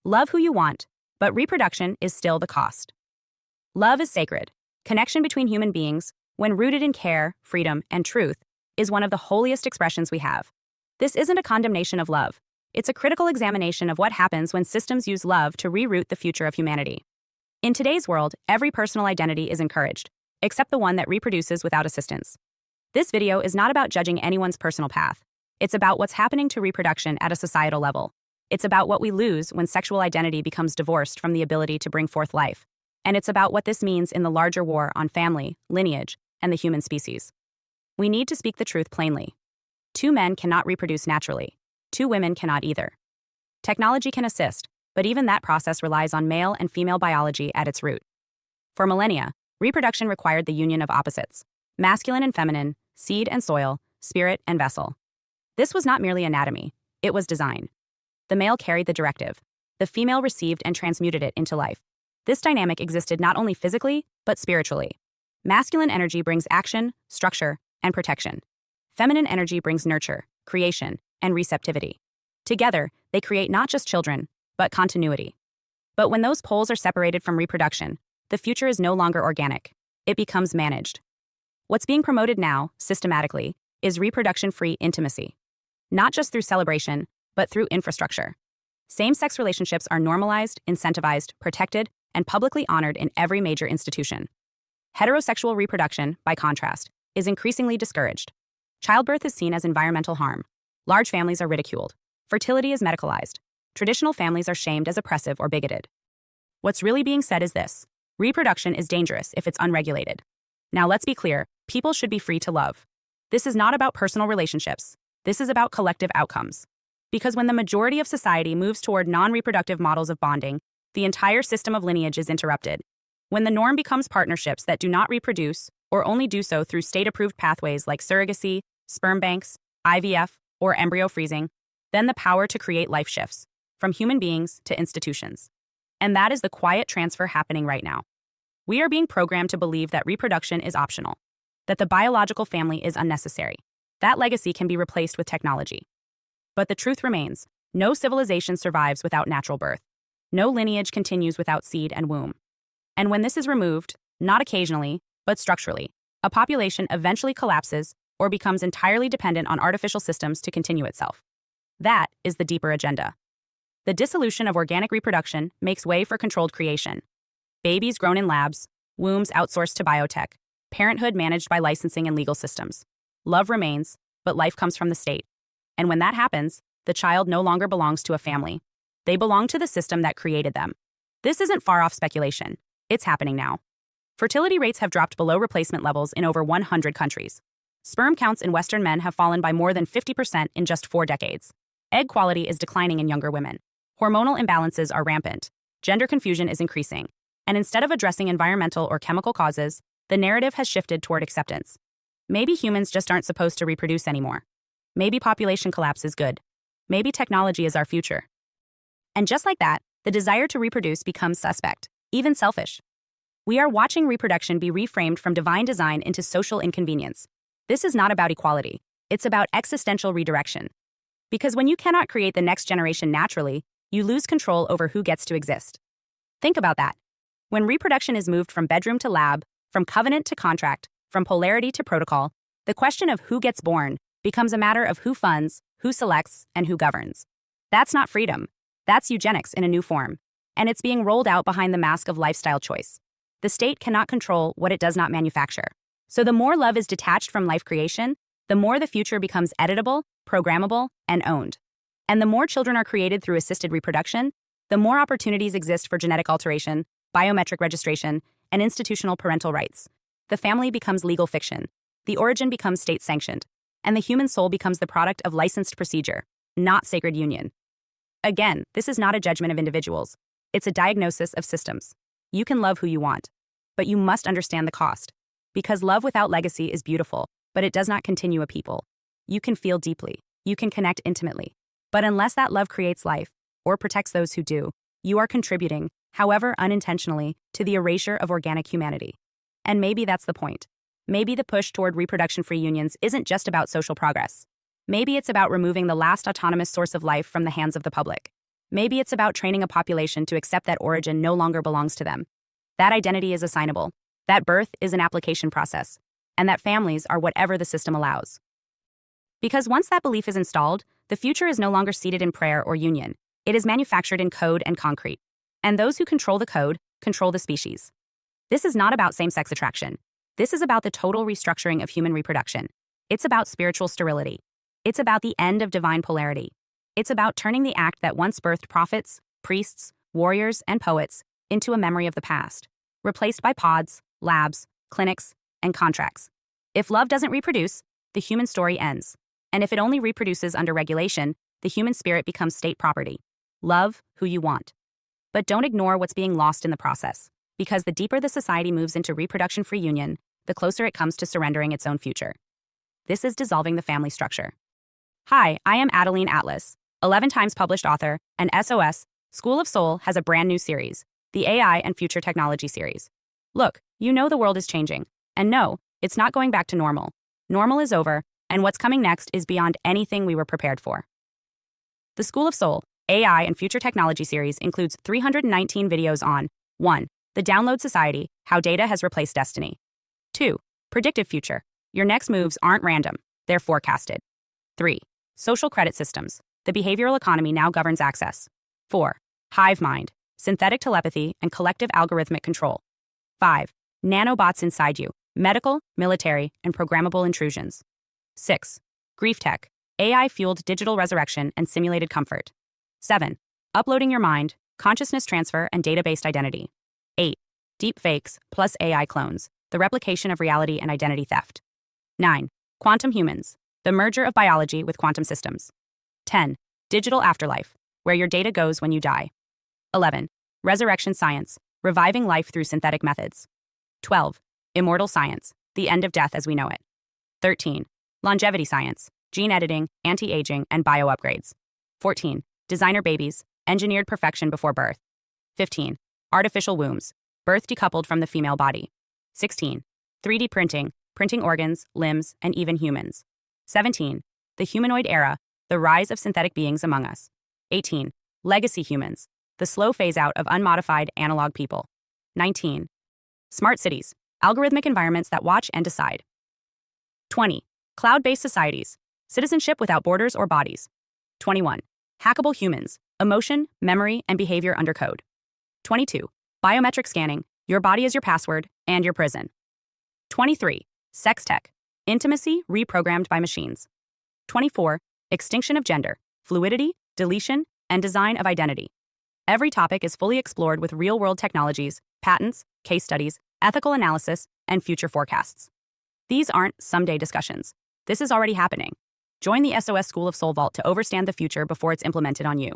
Love who you want, but reproduction is still the cost. Love is sacred. Connection between human beings, when rooted in care, freedom, and truth, is one of the holiest expressions we have. This isn't a condemnation of love. It's a critical examination of what happens when systems use love to reroute the future of humanity. In today's world, every personal identity is encouraged, except the one that reproduces without assistance. This video is not about judging anyone's personal path. It's about what's happening to reproduction at a societal level. It's about what we lose when sexual identity becomes divorced from the ability to bring forth life. And it's about what this means in the larger war on family, lineage, and the human species. We need to speak the truth plainly. 2 men cannot reproduce naturally. 2 women cannot either. Technology can assist, but even that process relies on male and female biology at its root. For millennia, reproduction required the union of opposites: masculine and feminine, seed and soil, spirit and vessel. This was not merely anatomy, it was design. The male carried the directive. The female received and transmuted it into life. This dynamic existed not only physically, but spiritually. Masculine energy brings action, structure, and protection. Feminine energy brings nurture, creation, and receptivity. Together, they create not just children, but continuity. But when those poles are separated from reproduction, the future is no longer organic. It becomes managed. What's being promoted now, systematically, is reproduction-free intimacy. Not just through celebration, but through infrastructure. Same-sex relationships are normalized, incentivized, protected, and publicly honored in every major institution. Heterosexual reproduction, by contrast, is increasingly discouraged. Childbirth is seen as environmental harm. Large families are ridiculed. Fertility is medicalized. Traditional families are shamed as oppressive or bigoted. What's really being said is this: reproduction is dangerous if it's unregulated. Now let's be clear, people should be free to love. This is not about personal relationships. This is about collective outcomes. Because when the majority of society moves toward non-reproductive models of bonding, the entire system of lineage is interrupted. When the norm becomes partnerships that do not reproduce, or only do so through state-approved pathways like surrogacy, sperm banks, IVF, or embryo freezing, then the power to create life shifts, from human beings to institutions. And that is the quiet transfer happening right now. We are being programmed to believe that reproduction is optional, that the biological family is unnecessary. That legacy can be replaced with technology. But the truth remains: no civilization survives without natural birth. No lineage continues without seed and womb. And when this is removed, not occasionally, but structurally, a population eventually collapses or becomes entirely dependent on artificial systems to continue itself. That is the deeper agenda. The dissolution of organic reproduction makes way for controlled creation. Babies grown in labs, wombs outsourced to biotech, parenthood managed by licensing and legal systems. Love remains, but life comes from the state. And when that happens, the child no longer belongs to a family. They belong to the system that created them. This isn't far-off speculation. It's happening now. Fertility rates have dropped below replacement levels in over 100 countries. Sperm counts in Western men have fallen by more than 50% in just 4 decades. Egg quality is declining in younger women. Hormonal imbalances are rampant. Gender confusion is increasing. And instead of addressing environmental or chemical causes, the narrative has shifted toward acceptance. Maybe humans just aren't supposed to reproduce anymore. Maybe population collapse is good. Maybe technology is our future. And just like that, the desire to reproduce becomes suspect, even selfish. We are watching reproduction be reframed from divine design into social inconvenience. This is not about equality. It's about existential redirection. Because when you cannot create the next generation naturally, you lose control over who gets to exist. Think about that. When reproduction is moved from bedroom to lab, from covenant to contract, from polarity to protocol, the question of who gets born becomes a matter of who funds, who selects, and who governs. That's not freedom. That's eugenics in a new form. And it's being rolled out behind the mask of lifestyle choice. The state cannot control what it does not manufacture. So the more love is detached from life creation, the more the future becomes editable, programmable, and owned. And the more children are created through assisted reproduction, the more opportunities exist for genetic alteration, biometric registration, and institutional parental rights. The family becomes legal fiction. The origin becomes state-sanctioned. And the human soul becomes the product of licensed procedure, not sacred union. Again, this is not a judgment of individuals. It's a diagnosis of systems. You can love who you want, but you must understand the cost. Because love without legacy is beautiful, but it does not continue a people. You can feel deeply. You can connect intimately. But unless that love creates life, or protects those who do, you are contributing, however unintentionally, to the erasure of organic humanity. And maybe that's the point. Maybe the push toward reproduction-free unions isn't just about social progress. Maybe it's about removing the last autonomous source of life from the hands of the public. Maybe it's about training a population to accept that origin no longer belongs to them. That identity is assignable. That birth is an application process. And that families are whatever the system allows. Because once that belief is installed, the future is no longer seated in prayer or union. It is manufactured in code and concrete. And those who control the code control the species. This is not about same-sex attraction. This is about the total restructuring of human reproduction. It's about spiritual sterility. It's about the end of divine polarity. It's about turning the act that once birthed prophets, priests, warriors, and poets into a memory of the past, replaced by pods, labs, clinics, and contracts. If love doesn't reproduce, the human story ends. And if it only reproduces under regulation, the human spirit becomes state property. Love who you want. But don't ignore what's being lost in the process, because the deeper the society moves into reproduction-free union, the closer it comes to surrendering its own future. This is dissolving the family structure. Hi, I am Adeline Atlas, 11 times published author, and SOS, School of Soul has a brand new series, the AI and Future Technology series. Look, you know the world is changing. And no, it's not going back to normal. Normal is over, and what's coming next is beyond anything we were prepared for. The School of Soul, AI and Future Technology series includes 319 videos on 1. The Download Society, How Data Has Replaced Destiny. 2. Predictive Future. Your next moves aren't random, they're forecasted. 3. Social Credit Systems. The behavioral economy now governs access. 4. Hive Mind. Synthetic telepathy and collective algorithmic control. 5. Nanobots inside you. Medical, military, and programmable intrusions. 6. Grief Tech. AI-fueled digital resurrection and simulated comfort. 7. Uploading your mind, consciousness transfer, and data-based identity. 8. Deep fakes plus AI clones. The replication of reality and identity theft. 9. Quantum humans. The merger of biology with quantum systems. 10. Digital afterlife, where your data goes when you die. 11. Resurrection science, reviving life through synthetic methods. 12. Immortal science, the end of death as we know it. 13. Longevity science, gene editing, anti-aging, and bio-upgrades. 14. Designer babies, engineered perfection before birth. 15. Artificial wombs, birth decoupled from the female body. 16. 3D printing, printing organs, limbs, and even humans. 17. The humanoid era, the rise of synthetic beings among us. 18. Legacy humans, the slow phase-out of unmodified analog people. 19. Smart cities, algorithmic environments that watch and decide. 20. Cloud-based societies, citizenship without borders or bodies. 21. Hackable humans, emotion, memory, and behavior under code. 22. Biometric scanning, your body is your password and your prison. 23. Sex tech, intimacy reprogrammed by machines. 24. Extinction of gender, fluidity, deletion, and design of identity. Every topic is fully explored with real-world technologies, patents, case studies, ethical analysis, and future forecasts. These aren't someday discussions. This is already happening. Join the SOS School of Soul Vault to overstand the future before it's implemented on you.